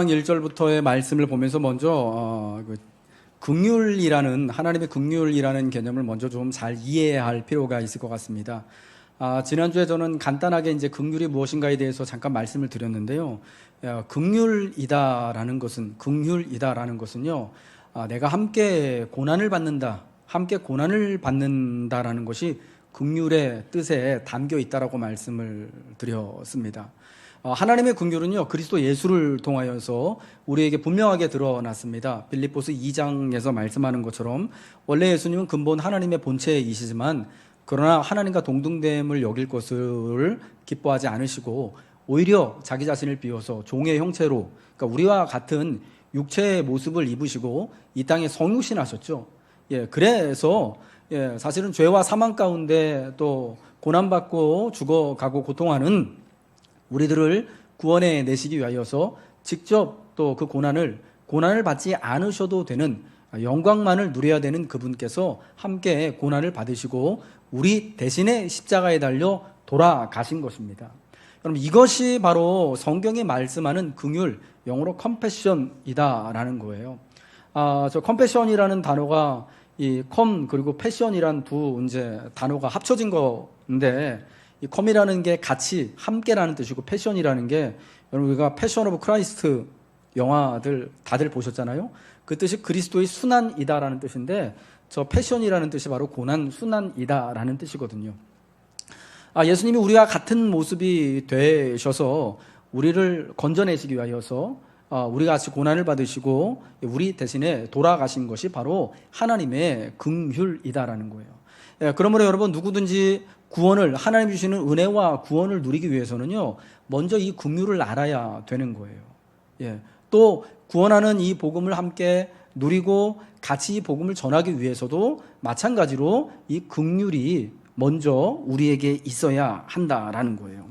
1절부터의 말씀을 보면서 먼저 긍휼이라는 하나님의 긍휼이라는 개념을 먼저 좀 잘 이해해야 할 필요가 있을 것 같습니다. 지난주에 저는 간단하게 이제 긍휼이 무엇인가에 대해서 잠깐 말씀을 드렸는데요. 긍휼이다라는 것은요. 내가 함께 고난을 받는다라는 것이 긍휼의 뜻에 담겨 있다라고 말씀을 드렸습니다. 하나님의 긍휼은요, 그리스도 예수를 통하여서 우리에게 분명하게 드러났습니다. 빌립보서 2장에서 말씀하는 것처럼 원래 예수님은 근본 하나님의 본체이시지만 그러나 하나님과 동등됨을 여길 것을 기뻐하지 않으시고 오히려 자기 자신을 비워서 종의 형체로, 그러니까 우리와 같은 육체의 모습을 입으시고 이 땅에 성육신하셨죠. 그래서 사실은 죄와 사망 가운데 또 고난받고 죽어가고 고통하는 우리들을 구원해 내시기 위하여서 직접 또 그 고난을 받지 않으셔도 되는 영광만을 누려야 되는 그분께서 함께 고난을 받으시고 우리 대신에 십자가에 달려 돌아가신 것입니다. 여러분, 이것이 바로 성경이 말씀하는 긍휼, 영어로 컴패션이다라는 거예요. 저 컴패션이라는 단어가 이 컴 그리고 패션이란 두 이제 단어가 합쳐진 건데, 이 컴이라는 게 같이 함께라는 뜻이고 패션이라는 게, 여러분 우리가 패션 오브 크라이스트 영화들 다들 보셨잖아요. 그 뜻이 그리스도의 순환이다라는 뜻인데, 저 패션이라는 뜻이 바로 고난 순환이다라는 뜻이거든요. 예수님이 우리와 같은 모습이 되셔서 우리를 건져내시기 위하여서 우리가 같이 고난을 받으시고 우리 대신에 돌아가신 것이 바로 하나님의 긍휼이다라는 거예요. 그러므로 여러분, 누구든지 구원을, 하나님 주시는 은혜와 구원을 누리기 위해서는요, 먼저 이 긍휼을 알아야 되는 거예요. 또 구원하는 이 복음을 함께 누리고 같이 이 복음을 전하기 위해서도 마찬가지로 이 긍휼이 먼저 우리에게 있어야 한다라는 거예요.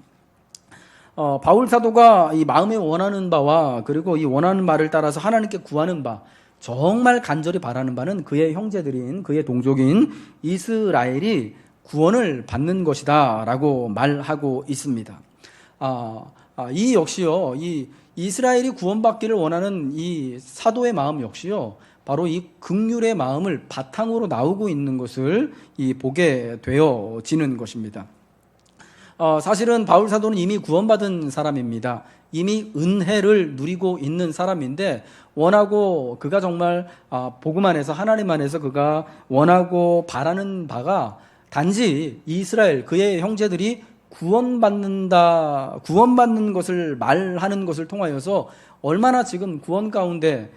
바울 사도가 이 마음에 원하는 바와 그리고 이 원하는 바를 따라서 하나님께 구하는 바, 정말 간절히 바라는 바는 그의 형제들인, 그의 동족인 이스라엘이 구원을 받는 것이다 라고 말하고 있습니다. 이 역시요, 이 이스라엘이 구원받기를 원하는 이 사도의 마음 역시요, 바로 이 긍휼의 마음을 바탕으로 나오고 있는 것을 보게 되어지는 것입니다. 사실은 바울 사도는 이미 구원받은 사람입니다. 이미 은혜를 누리고 있는 사람인데, 원하고 그가 정말 복음 안에서, 하나님 안에서 그가 원하고 바라는 바가 단지 이스라엘, 그의 형제들이 구원받는 것을 말하는 것을 통하여서 얼마나 지금 구원 가운데,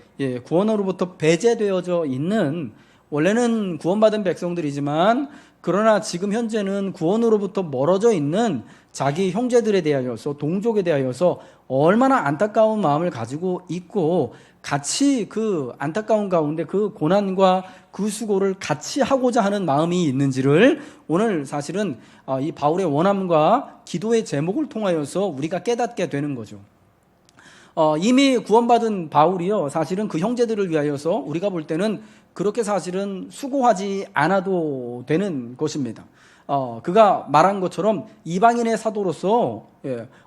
구원으로부터 배제되어져 있는, 원래는 구원받은 백성들이지만 그러나 지금 현재는 구원으로부터 멀어져 있는 자기 형제들에 대하여서, 동족에 대하여서 얼마나 안타까운 마음을 가지고 있고 같이 그 안타까운 가운데 그 고난과 그 수고를 같이 하고자 하는 마음이 있는지를 오늘 사실은 이 바울의 원함과 기도의 제목을 통하여서 우리가 깨닫게 되는 거죠. 이미 구원받은 바울이요, 사실은 그 형제들을 위하여서 우리가 볼 때는 그렇게 사실은 수고하지 않아도 되는 것입니다. 그가 말한 것처럼 이방인의 사도로서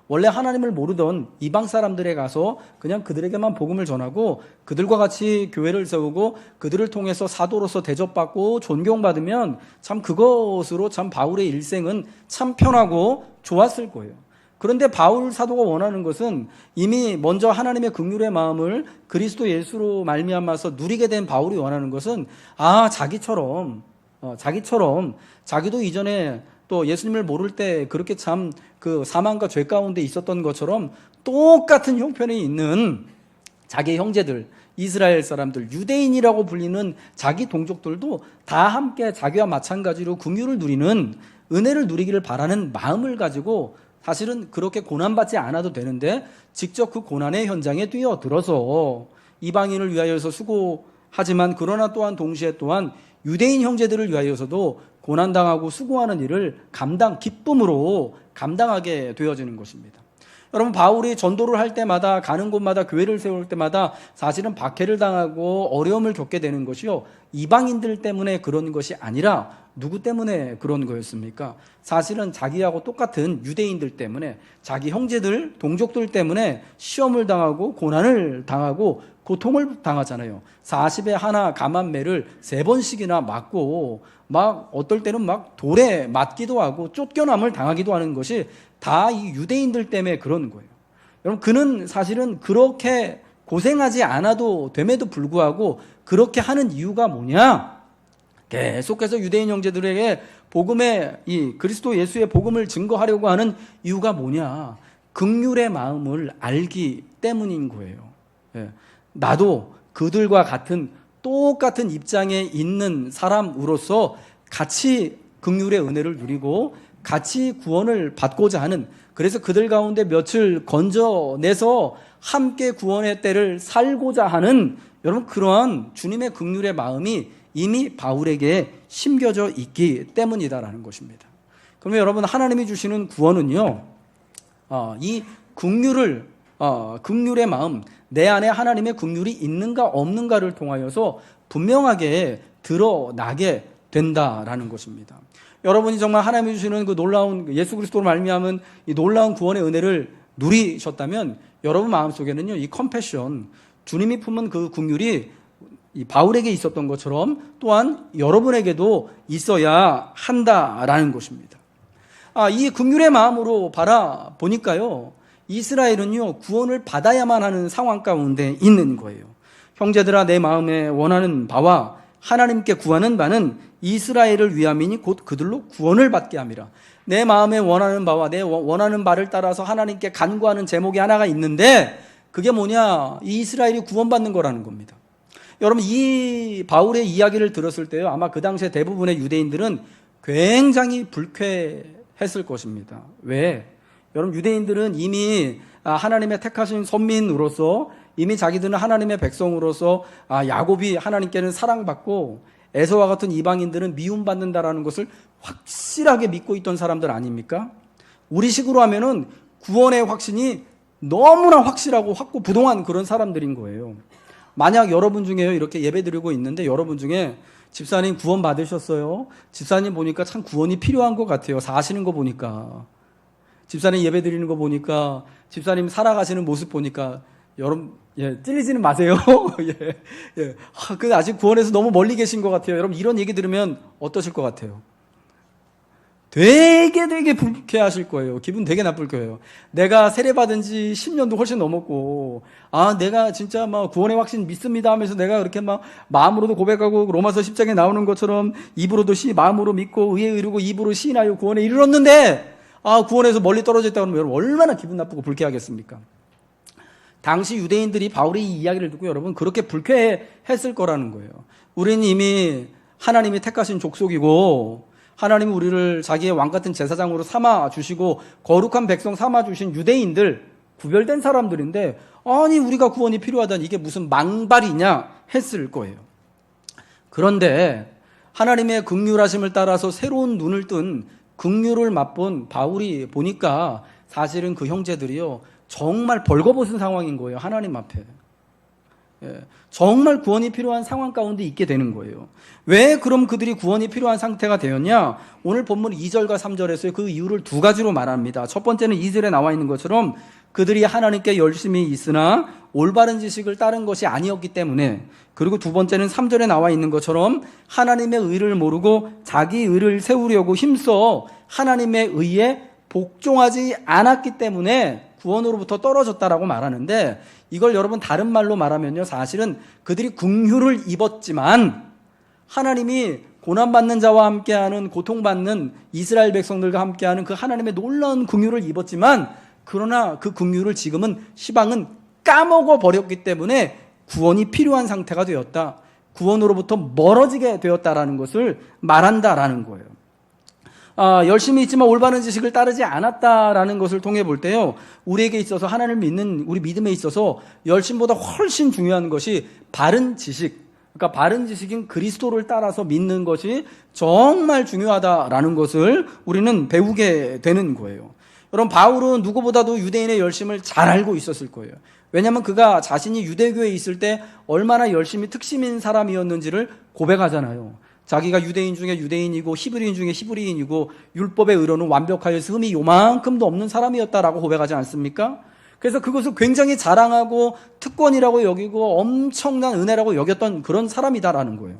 원래 하나님을 모르던 이방 사람들에 가서 그냥 그들에게만 복음을 전하고 그들과 같이 교회를 세우고 그들을 통해서 사도로서 대접받고 존경받으면 참 그것으로 참 바울의 일생은 참 편하고 좋았을 거예요. 그런데 바울 사도가 원하는 것은 이미 먼저 하나님의 긍휼의 마음을 그리스도 예수로 말미암아서 누리게 된 바울이 원하는 것은 자기처럼 자기도 이전에 또 예수님을 모를 때 그렇게 참 그 사망과 죄 가운데 있었던 것처럼 똑같은 형편에 있는 자기 형제들, 이스라엘 사람들, 유대인이라고 불리는 자기 동족들도 다 함께 자기와 마찬가지로 긍휼을 누리는, 은혜를 누리기를 바라는 마음을 가지고 사실은 그렇게 고난받지 않아도 되는데 직접 그 고난의 현장에 뛰어들어서 이방인을 위하여서 수고하지만 그러나 또한 동시에 또한 유대인 형제들을 위하여서도 고난당하고 수고하는 일을 기쁨으로 감당하게 되어지는 것입니다. 여러분, 바울이 전도를 할 때마다, 가는 곳마다, 교회를 세울 때마다 사실은 박해를 당하고 어려움을 겪게 되는 것이요, 이방인들 때문에 그런 것이 아니라 누구 때문에 그런 거였습니까? 사실은 자기하고 똑같은 유대인들 때문에, 자기 형제들, 동족들 때문에 시험을 당하고 고난을 당하고 고통을 당하잖아요. 40에 하나 감한매를 3번씩이나 맞고 막 어떨 때는 막 돌에 맞기도 하고 쫓겨남을 당하기도 하는 것이 다 이 유대인들 때문에 그런 거예요. 여러분, 그는 사실은 그렇게 고생하지 않아도 됨에도 불구하고 그렇게 하는 이유가 뭐냐? 계속해서 유대인 형제들에게 복음의, 이 그리스도 예수의 복음을 증거하려고 하는 이유가 뭐냐? 긍휼의 마음을 알기 때문인 거예요. 예. 나도 그들과 같은 똑같은 입장에 있는 사람으로서 같이 긍휼의 은혜를 누리고 같이 구원을 받고자 하는, 그래서 그들 가운데 몇을 건져내서 함께 구원의 때를 살고자 하는, 여러분, 그러한 주님의 긍휼의 마음이 이미 바울에게 심겨져 있기 때문이다라는 것입니다. 그러면 여러분, 하나님이 주시는 구원은요, 이 긍휼의 마음, 내 안에 하나님의 긍휼이 있는가 없는가를 통하여서 분명하게 드러나게 된다라는 것입니다. 여러분이 정말 하나님이 주시는 그 놀라운 예수 그리스도로 말미암은 이 놀라운 구원의 은혜를 누리셨다면 여러분 마음속에는요, 이 컴패션, 주님이 품은 그 긍휼이 이 바울에게 있었던 것처럼 또한 여러분에게도 있어야 한다라는 것입니다. 이 긍휼의 마음으로 바라보니까요, 이스라엘은요, 구원을 받아야만 하는 상황 가운데 있는 거예요. 형제들아, 내 마음에 원하는 바와 하나님께 구하는 바는 이스라엘을 위함이니 곧 그들로 구원을 받게 함이라. 내 마음에 원하는 바와 내 원하는 바를 따라서 하나님께 간구하는 제목이 하나가 있는데, 그게 뭐냐? 이 이스라엘이 구원받는 거라는 겁니다. 여러분, 이 바울의 이야기를 들었을 때요, 아마 그 당시에 대부분의 유대인들은 굉장히 불쾌했을 것입니다. 왜? 여러분, 유대인들은 이미 하나님의 택하신 선민으로서, 이미 자기들은 하나님의 백성으로서 야곱이 하나님께는 사랑받고 에서와 같은 이방인들은 미움받는다라는 것을 확실하게 믿고 있던 사람들 아닙니까? 우리식으로 하면은 구원의 확신이 너무나 확실하고 확고부동한 그런 사람들인 거예요. 만약 여러분 중에요, 이렇게 예배드리고 있는데 여러분 중에 집사님 구원 받으셨어요? 집사님 보니까 참 구원이 필요한 것 같아요. 사시는 거 보니까. 집사님 예배 드리는 거 보니까, 집사님 살아가시는 모습 보니까, 여러분, 찔리지는 마세요. 아직 구원에서 너무 멀리 계신 것 같아요. 여러분, 이런 얘기 들으면 어떠실 것 같아요? 되게 불쾌하실 거예요. 기분 되게 나쁠 거예요. 내가 세례받은 지 10년도 훨씬 넘었고, 내가 진짜 막 구원의 확신 믿습니다 하면서 내가 그렇게 막 마음으로도 고백하고 로마서 10장에 나오는 것처럼 입으로도 마음으로 믿고 의에 이르고 입으로 시인하여 구원에 이르렀는데, 구원에서 멀리 떨어져 있다고 하면 여러분 얼마나 기분 나쁘고 불쾌하겠습니까? 당시 유대인들이 바울의 이 이야기를 듣고 여러분 그렇게 불쾌했을 거라는 거예요. 우리는 이미 하나님이 택하신 족속이고, 하나님이 우리를 자기의 왕같은 제사장으로 삼아주시고 거룩한 백성 삼아주신 유대인들, 구별된 사람들인데, 아니 우리가 구원이 필요하다니 이게 무슨 망발이냐 했을 거예요. 그런데 하나님의 긍휼하심을 따라서 새로운 눈을 뜬 긍휼을 맛본 바울이 보니까 사실은 그 형제들이요, 정말 벌거벗은 상황인 거예요. 하나님 앞에. 정말 구원이 필요한 상황 가운데 있게 되는 거예요. 왜 그럼 그들이 구원이 필요한 상태가 되었냐? 오늘 본문 2절과 3절에서 그 이유를 2가지로 말합니다. 첫 번째는 2절에 나와 있는 것처럼 그들이 하나님께 열심히 있으나 올바른 지식을 따른 것이 아니었기 때문에, 그리고 두 번째는 3절에 나와 있는 것처럼 하나님의 의를 모르고 자기 의를 세우려고 힘써 하나님의 의에 복종하지 않았기 때문에 구원으로부터 떨어졌다라고 말하는데, 이걸 여러분 다른 말로 말하면요, 사실은 그들이 긍휼을 입었지만 하나님이 고난받는 자와 함께하는, 고통받는 이스라엘 백성들과 함께하는 그 하나님의 놀라운 긍휼을 입었지만, 그러나 그 긍휼을 지금은 시방은 까먹어 버렸기 때문에 구원이 필요한 상태가 되었다, 구원으로부터 멀어지게 되었다라는 것을 말한다라는 거예요. 열심히 있지만 올바른 지식을 따르지 않았다라는 것을 통해 볼 때요, 우리에게 있어서, 하나님을 믿는 우리 믿음에 있어서 열심보다 훨씬 중요한 것이 바른 지식, 그러니까 바른 지식인 그리스도를 따라서 믿는 것이 정말 중요하다라는 것을 우리는 배우게 되는 거예요. 여러분, 바울은 누구보다도 유대인의 열심을 잘 알고 있었을 거예요. 왜냐하면 그가 자신이 유대교에 있을 때 얼마나 열심히 특심인 사람이었는지를 고백하잖아요. 자기가 유대인 중에 유대인이고 히브리인 중에 히브리인이고 율법의 의로는 완벽하여서 흠이 요만큼도 없는 사람이었다라고 고백하지 않습니까? 그래서 그것을 굉장히 자랑하고 특권이라고 여기고 엄청난 은혜라고 여겼던 그런 사람이다라는 거예요.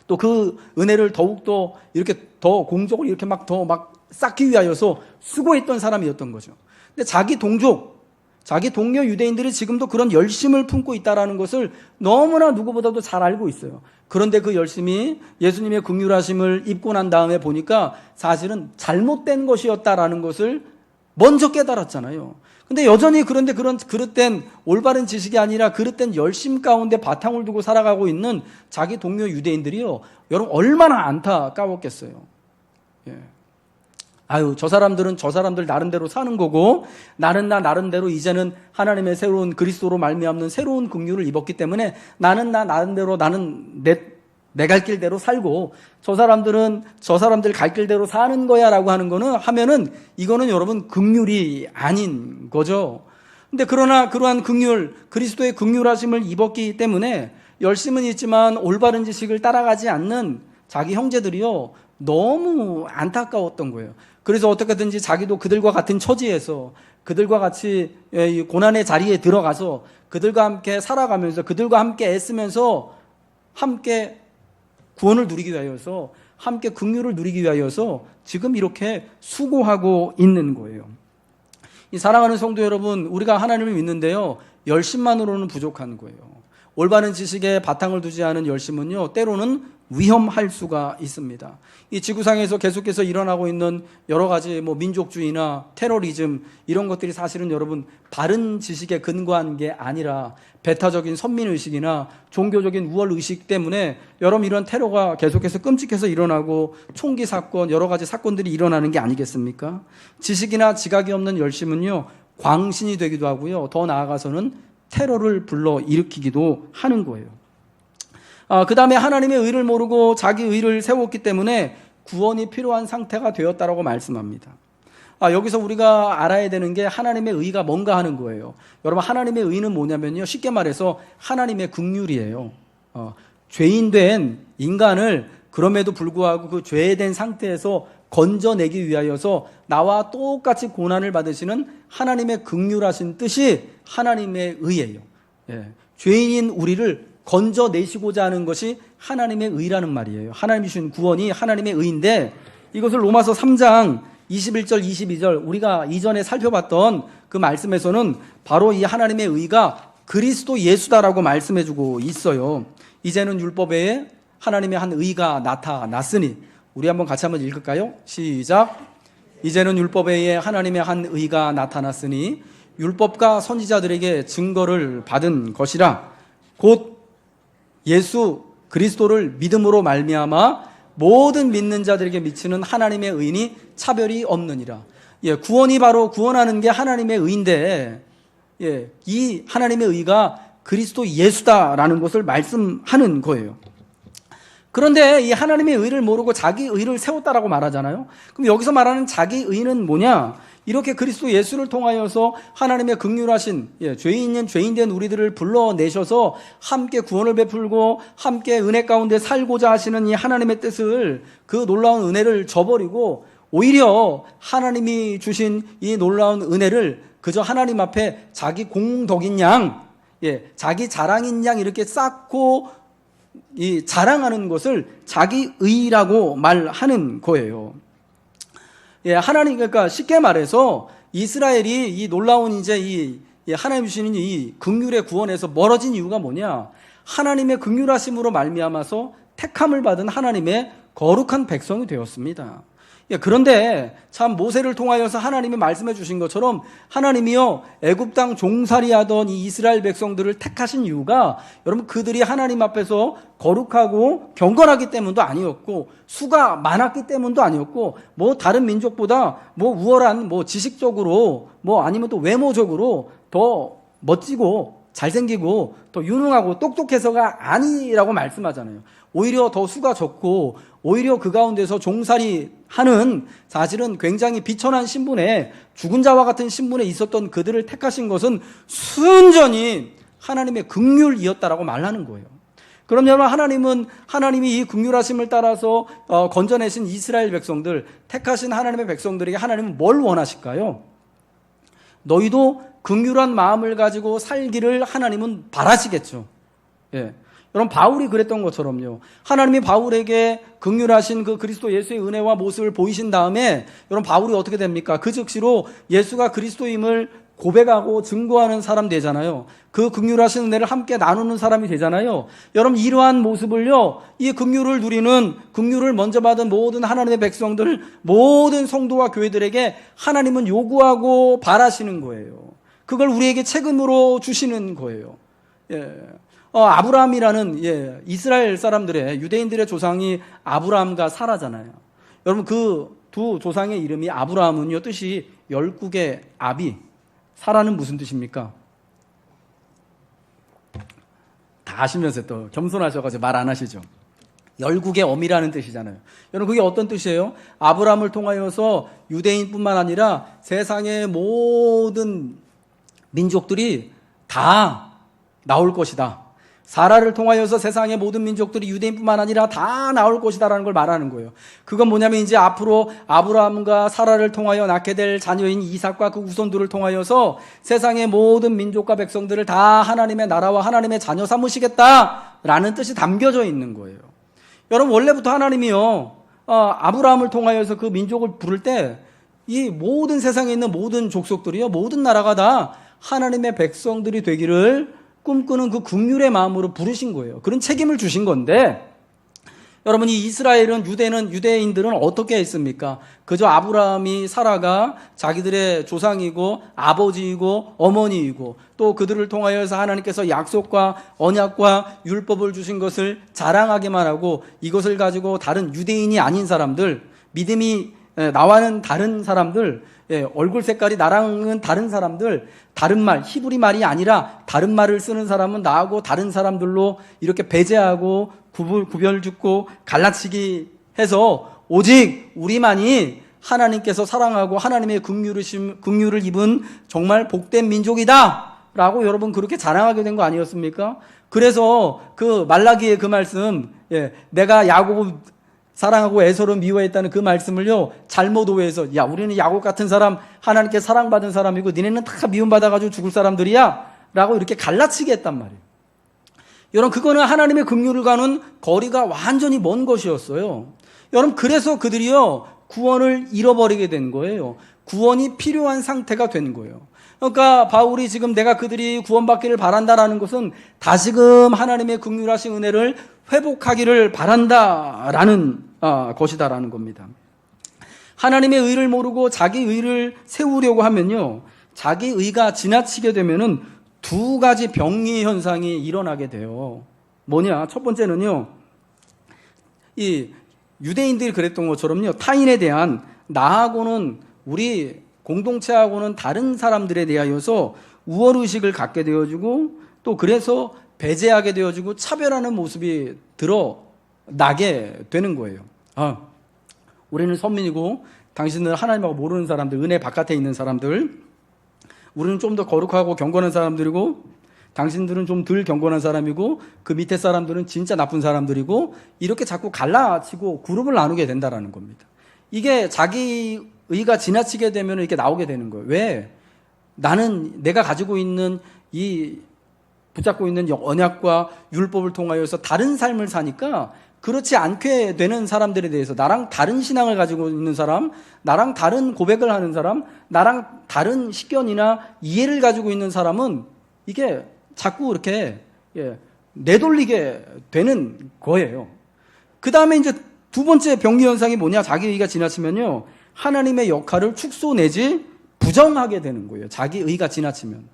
또 그 은혜를 더욱더 이렇게 더 공적으로 이렇게 더 쌓기 위하여서 수고했던 사람이었던 거죠. 근데 자기 동료 유대인들이 지금도 그런 열심을 품고 있다라는 것을 너무나 누구보다도 잘 알고 있어요. 그런데 그 열심이 예수님의 긍휼하심을 입고 난 다음에 보니까 사실은 잘못된 것이었다라는 것을 먼저 깨달았잖아요. 근데 여전히 그런데 그런 그릇된 올바른 지식이 아니라 그릇된 열심 가운데 바탕을 두고 살아가고 있는 자기 동료 유대인들이요. 여러분 얼마나 안타까웠겠어요. 예. 저 사람들은 저 사람들 나름대로 사는 거고 나는 나 나름대로 이제는 하나님의 새로운 그리스도로 말미암는 새로운 긍휼을 입었기 때문에 나는 나 나름대로 나는 내 갈 길대로 살고 저 사람들은 저 사람들 갈 길대로 사는 거야라고 하면은 이거는 여러분 긍휼이 아닌 거죠. 근데 그러나 그러한 긍휼, 그리스도의 긍휼하심을 입었기 때문에 열심은 있지만 올바른 지식을 따라가지 않는 자기 형제들이요 너무 안타까웠던 거예요. 그래서 어떻게든지 자기도 그들과 같은 처지에서 그들과 같이 고난의 자리에 들어가서 그들과 함께 살아가면서 그들과 함께 애쓰면서 함께 구원을 누리기 위하여서 함께 긍휼을 누리기 위하여서 지금 이렇게 수고하고 있는 거예요. 이 사랑하는 성도 여러분, 우리가 하나님을 믿는데요 열심만으로는 부족한 거예요. 올바른 지식에 바탕을 두지 않은 열심은요 때로는 위험할 수가 있습니다. 이 지구상에서 계속해서 일어나고 있는 여러 가지 민족주의나 테러리즘 이런 것들이 사실은 여러분 바른 지식에 근거한 게 아니라 배타적인 선민의식이나 종교적인 우월의식 때문에 여러분 이런 테러가 계속해서 끔찍해서 일어나고 총기 사건 여러 가지 사건들이 일어나는 게 아니겠습니까? 지식이나 지각이 없는 열심은요 광신이 되기도 하고요 더 나아가서는 테러를 불러일으키기도 하는 거예요. 그 다음에 하나님의 의를 모르고 자기 의를 세웠기 때문에 구원이 필요한 상태가 되었다라고 말씀합니다. 여기서 우리가 알아야 되는 게 하나님의 의가 뭔가 하는 거예요. 여러분 하나님의 의는 뭐냐면요 쉽게 말해서 하나님의 긍휼이에요. 죄인된 인간을 그럼에도 불구하고 그 죄된 상태에서 건져내기 위하여서 나와 똑같이 고난을 받으시는 하나님의 긍휼하신 뜻이 하나님의 의예요. 죄인인 우리를 건져내시고자 하는 것이 하나님의 의라는 말이에요. 하나님이 주신 구원이 하나님의 의인데 이것을 로마서 3장 21절 22절 우리가 이전에 살펴봤던 그 말씀에서는 바로 이 하나님의 의가 그리스도 예수다라고 말씀해주고 있어요. 이제는 율법에 하나님의 한 의가 나타났으니 우리 한번 같이 한번 읽을까요? 시작. 이제는 율법에 하나님의 한 의가 나타났으니 율법과 선지자들에게 증거를 받은 것이라 곧 예수 그리스도를 믿음으로 말미암아 모든 믿는 자들에게 미치는 하나님의 의인이 차별이 없느니라. 구원이 바로 구원하는 게 하나님의 의인데 이 하나님의 의가 그리스도 예수다라는 것을 말씀하는 거예요. 그런데 이 하나님의 의를 모르고 자기 의를 세웠다라고 말하잖아요. 그럼 여기서 말하는 자기 의는 뭐냐? 이렇게 그리스도 예수를 통하여서 하나님의 긍휼하신 죄인된 우리들을 불러내셔서 함께 구원을 베풀고 함께 은혜 가운데 살고자 하시는 이 하나님의 뜻을 그 놀라운 은혜를 저버리고 오히려 하나님이 주신 이 놀라운 은혜를 그저 하나님 앞에 자기 공덕인 양, 자기 자랑인 양 이렇게 쌓고 이 자랑하는 것을 자기 의라고 말하는 거예요. 하나님, 그러니까 쉽게 말해서 이스라엘이 이 놀라운 이 하나님 주시는 이 긍휼의 구원에서 멀어진 이유가 뭐냐? 하나님의 긍휼하심으로 말미암아서 택함을 받은 하나님의 거룩한 백성이 되었습니다. 그런데 참 모세를 통하여서 하나님이 말씀해 주신 것처럼 하나님이요 애굽 땅 종살이하던 이 이스라엘 백성들을 택하신 이유가 여러분 그들이 하나님 앞에서 거룩하고 경건하기 때문도 아니었고 수가 많았기 때문도 아니었고 다른 민족보다 우월한 지식적으로 아니면 또 외모적으로 더 멋지고 잘생기고 더 유능하고 똑똑해서가 아니라고 말씀하잖아요. 오히려 더 수가 적고 오히려 그 가운데서 종살이하는 사실은 굉장히 비천한 신분에 죽은 자와 같은 신분에 있었던 그들을 택하신 것은 순전히 하나님의 긍휼이었다라고 말하는 거예요. 그럼 여러분, 하나님이 이 긍휼하심을 따라서 건져내신 이스라엘 백성들, 택하신 하나님의 백성들에게 하나님은 뭘 원하실까요? 너희도 긍휼한 마음을 가지고 살기를 하나님은 바라시겠죠. 예. 여러분, 바울이 그랬던 것처럼요. 하나님이 바울에게 긍휼하신 그 그리스도 예수의 은혜와 모습을 보이신 다음에 여러분, 바울이 어떻게 됩니까? 그 즉시로 예수가 그리스도임을 고백하고 증거하는 사람 되잖아요. 그 긍휼하신 은혜를 함께 나누는 사람이 되잖아요. 여러분, 이러한 모습을요, 이 긍휼을 먼저 받은 모든 하나님의 백성들, 모든 성도와 교회들에게 하나님은 요구하고 바라시는 거예요. 그걸 우리에게 책임으로 주시는 거예요. 예. 아브라함이라는 이스라엘 사람들의, 유대인들의 조상이 아브라함과 사라잖아요. 여러분, 그 두 조상의 이름이 아브라함은요, 뜻이 열국의 아비, 사라는 무슨 뜻입니까? 다 아시면서 또 겸손하셔가지고 말 안 하시죠. 열국의 어미라는 뜻이잖아요. 여러분, 그게 어떤 뜻이에요? 아브라함을 통하여서 유대인뿐만 아니라 세상의 모든 민족들이 다 나올 것이다. 사라를 통하여서 세상의 모든 민족들이 유대인뿐만 아니라 다 나올 것이다라는 걸 말하는 거예요. 그건 뭐냐면 이제 앞으로 아브라함과 사라를 통하여 낳게 될 자녀인 이삭과 그 후손들을 통하여서 세상의 모든 민족과 백성들을 다 하나님의 나라와 하나님의 자녀 삼으시겠다라는 뜻이 담겨져 있는 거예요. 여러분, 원래부터 하나님이요, 아브라함을 통하여서 그 민족을 부를 때 이 모든 세상에 있는 모든 족속들이요, 모든 나라가 다 하나님의 백성들이 되기를 꿈꾸는 그 긍휼의 마음으로 부르신 거예요. 그런 책임을 주신 건데, 여러분, 이 유대인들은 어떻게 했습니까? 그저 아브라함이, 사라가 자기들의 조상이고 아버지이고 어머니이고 또 그들을 통하여서 하나님께서 약속과 언약과 율법을 주신 것을 자랑하기만 하고, 이것을 가지고 다른 유대인이 아닌 사람들, 믿음이 나와는 다른 사람들, 얼굴 색깔이 나랑은 다른 사람들, 다른 말, 히브리 말이 아니라 다른 말을 쓰는 사람은 나하고 다른 사람들로 이렇게 배제하고 구별 짓고 갈라치기 해서 오직 우리만이 하나님께서 사랑하고 하나님의 긍휼을 입은 정말 복된 민족이다 라고 여러분 그렇게 자랑하게 된 거 아니었습니까? 그래서 그 말라기의 그 말씀, 내가 야곱을 사랑하고 에서를 미워했다는 그 말씀을요, 잘못 오해해서, 야, 우리는 야곱 같은 사람, 하나님께 사랑받은 사람이고 니네는 다 미움받아가지고 죽을 사람들이야 라고 이렇게 갈라치게 했단 말이에요. 여러분, 그거는 하나님의 긍휼을 가는 거리가 완전히 먼 것이었어요. 여러분, 그래서 그들이요, 구원을 잃어버리게 된 거예요. 구원이 필요한 상태가 된 거예요. 그러니까 바울이 지금 내가 그들이 구원받기를 바란다라는 것은 다시금 하나님의 긍휼하신 은혜를 회복하기를 바란다라는 것이다라는 겁니다. 하나님의 의를 모르고 자기 의를 세우려고 하면요, 자기 의가 지나치게 되면은 두 가지 병리 현상이 일어나게 돼요. 뭐냐? 첫 번째는요, 이 유대인들이 그랬던 것처럼요, 타인에 대한, 나하고는, 우리 공동체하고는 다른 사람들에 대하여서 우월의식을 갖게 되어지고, 또 그래서 배제하게 되어지고 차별하는 모습이 드러나게 되는 거예요. 우리는 선민이고 당신은 하나님하고 모르는 사람들, 은혜 바깥에 있는 사람들, 우리는 좀 더 거룩하고 경건한 사람들이고 당신들은 좀 덜 경건한 사람이고 그 밑에 사람들은 진짜 나쁜 사람들이고, 이렇게 자꾸 갈라치고 그룹을 나누게 된다라는 겁니다. 이게 자기 의가 지나치게 되면 이렇게 나오게 되는 거예요. 왜? 내가 가지고 있는 붙잡고 있는 언약과 율법을 통하여서 다른 삶을 사니까 그렇지 않게 되는 사람들에 대해서, 나랑 다른 신앙을 가지고 있는 사람, 나랑 다른 고백을 하는 사람, 나랑 다른 식견이나 이해를 가지고 있는 사람은 이게 자꾸 이렇게 내돌리게 되는 거예요. 그 다음에 이제 두 번째 병리 현상이 뭐냐? 자기 의가 지나치면요, 하나님의 역할을 축소 내지 부정하게 되는 거예요. 자기 의가 지나치면.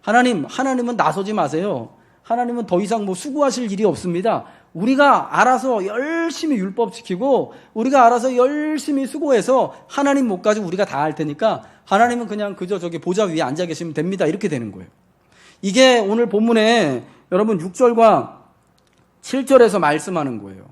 하나님은 나서지 마세요. 하나님은 더 이상 수고하실 일이 없습니다. 우리가 알아서 열심히 율법 지키고 우리가 알아서 열심히 수고해서 하나님 몫까지 우리가 다 할 테니까 하나님은 그냥 그저 저기 보좌 위에 앉아 계시면 됩니다. 이렇게 되는 거예요. 이게 오늘 본문에 여러분 6절과 7절에서 말씀하는 거예요.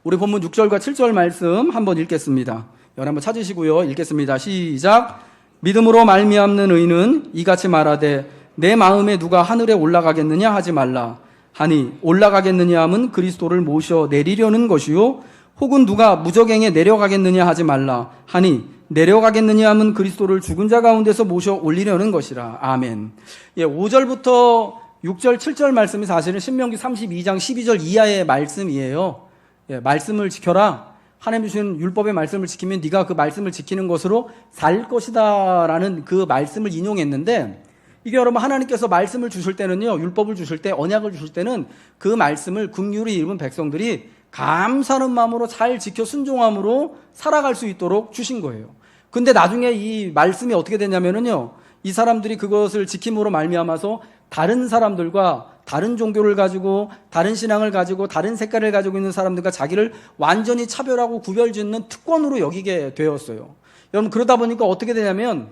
우리 본문 6절과 7절 말씀 한번 읽겠습니다. 여러분 한번 찾으시고요. 읽겠습니다. 시작. 믿음으로 말미암는 의는 이같이 말하되 내 마음에 누가 하늘에 올라가겠느냐 하지 말라. 하니 올라가겠느냐 함은 그리스도를 모셔 내리려는 것이요 혹은 누가 무저갱에 내려가겠느냐 하지 말라 하니 내려가겠느냐 함은 그리스도를 죽은 자 가운데서 모셔 올리려는 것이라. 아멘. 5절부터 6절, 7절 말씀이 사실은 신명기 32장 12절 이하의 말씀이에요. 말씀을 지켜라. 하나님 주신 율법의 말씀을 지키면 네가 그 말씀을 지키는 것으로 살 것이다 라는 그 말씀을 인용했는데, 이게 여러분 하나님께서 말씀을 주실 때는요, 율법을 주실 때, 언약을 주실 때는 그 말씀을 긍휼히 입은 백성들이 감사하는 마음으로 잘 지켜 순종함으로 살아갈 수 있도록 주신 거예요. 근데 나중에 이 말씀이 어떻게 되냐면요, 이 사람들이 그것을 지킴으로 말미암아서 다른 사람들과 다른 종교를 가지고 다른 신앙을 가지고 다른 색깔을 가지고 있는 사람들과 자기를 완전히 차별하고 구별짓는 특권으로 여기게 되었어요. 여러분 그러다 보니까 어떻게 되냐면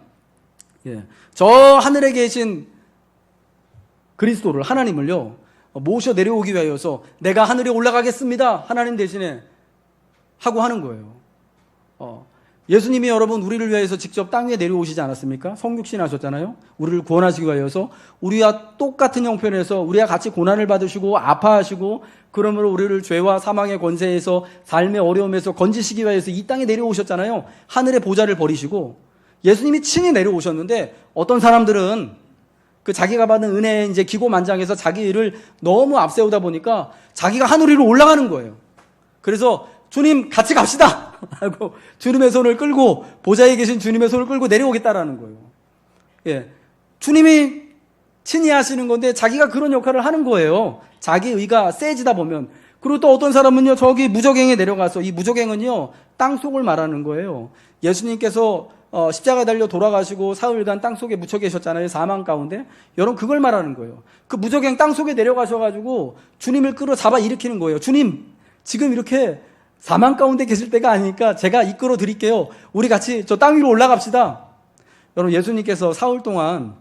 저 하늘에 계신 그리스도를, 하나님을요, 모셔 내려오기 위하여서 내가 하늘에 올라가겠습니다, 하나님 대신에 하고 하는 거예요. 예수님이 여러분 우리를 위해서 직접 땅 위에 내려오시지 않았습니까? 성육신 하셨잖아요. 우리를 구원하시기 위하여서 우리와 똑같은 형편에서 우리와 같이 고난을 받으시고 아파하시고, 그러므로 우리를 죄와 사망의 권세에서 삶의 어려움에서 건지시기 위하여서 이 땅에 내려오셨잖아요. 하늘의 보좌를 버리시고 예수님이 친히 내려오셨는데, 어떤 사람들은 그 자기가 받은 은혜에 이제 기고만장해서 자기 일을 너무 앞세우다 보니까 자기가 하늘 위로 올라가는 거예요. 그래서 주님 같이 갑시다 하고 주님의 손을 끌고, 보좌에 계신 주님의 손을 끌고 내려오겠다라는 거예요. 주님이 친히 하시는 건데 자기가 그런 역할을 하는 거예요. 자기 의가 세지다 보면. 그리고 또 어떤 사람은요, 저기 무저갱에 내려가서, 이 무저갱은요 땅속을 말하는 거예요. 예수님께서 십자가에 달려 돌아가시고 사흘간 땅속에 묻혀 계셨잖아요. 사망 가운데. 여러분 그걸 말하는 거예요. 그 무저갱 땅속에 내려가셔가지고 주님을 끌어 잡아 일으키는 거예요. 주님 지금 이렇게 사망 가운데 계실 때가 아니니까 제가 이끌어 드릴게요. 우리 같이 저 땅 위로 올라갑시다. 여러분 예수님께서 사흘 동안